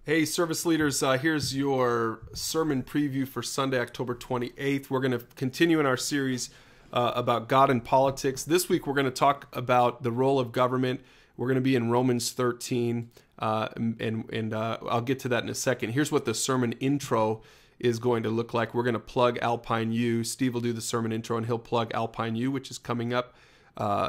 Hey, service leaders, here's your sermon preview for Sunday, October 28th. We're going to continue in our series about God and politics. This week, we're going to talk about the role of government. We're going to be in Romans 13, and I'll get to that in a second. Here's what the sermon intro is going to look like. We're going to plug Alpine U. Steve will do the sermon intro, and he'll plug Alpine U, which is coming up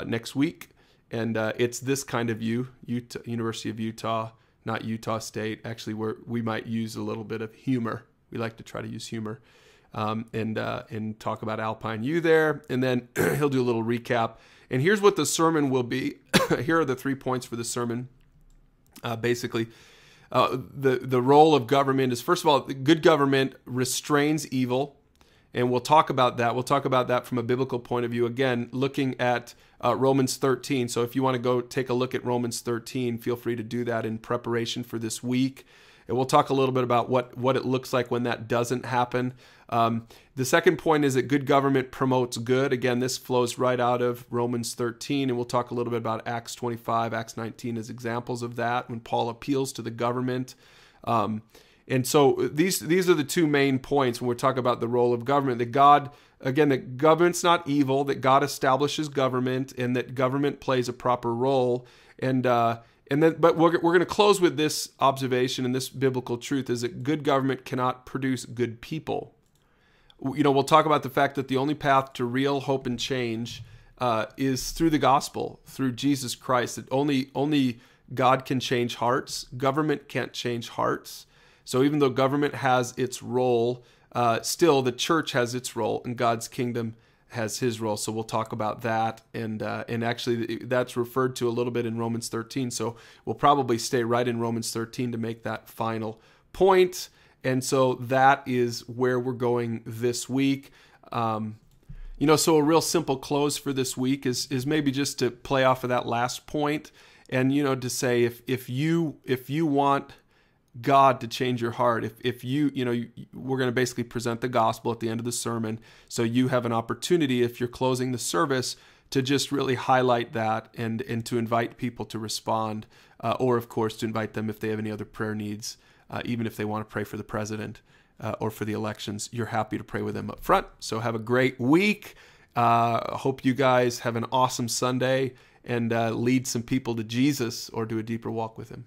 next week. And it's this kind of U, University of Utah. Not Utah State. Actually, we might use a little bit of humor. We like to try to use humor and talk about Alpine U there. And then he'll do a little recap. And here's what the sermon will be. Here are the 3 points for the sermon. Basically, the role of government is, first of all, good government restrains evil. And we'll talk about that. We'll talk about that from a biblical point of view. Again, looking at Romans 13. So if you want to go take a look at Romans 13, feel free to do that in preparation for this week. And we'll talk a little bit about what it looks like when that doesn't happen. The second point is that good government promotes good. Again, this flows right out of Romans 13. And we'll talk a little bit about Acts 25, Acts 19 as examples of that when Paul appeals to the government. And so these are the two main points when we're talking about the role of government. That government's not evil, that God establishes government, and that government plays a proper role. But we're going to close with this observation, and this biblical truth is that good government cannot produce good people. We'll talk about the fact that the only path to real hope and change is through the gospel, through Jesus Christ. That only God can change hearts. Government can't change hearts. So even though government has its role, still the church has its role, and God's kingdom has his role. So we'll talk about that, and actually that's referred to a little bit in Romans 13. So we'll probably stay right in Romans 13 to make that final point. And so that is where we're going this week. So a real simple close for this week is maybe just to play off of that last point, and to say if you want God to change your heart. If we're going to basically present the gospel at the end of the sermon. So you have an opportunity, if you're closing the service, to just really highlight that and to invite people to respond, or of course to invite them if they have any other prayer needs, even if they want to pray for the president or for the elections. You're happy to pray with them up front. So have a great week. Hope you guys have an awesome Sunday and lead some people to Jesus or to a deeper walk with him.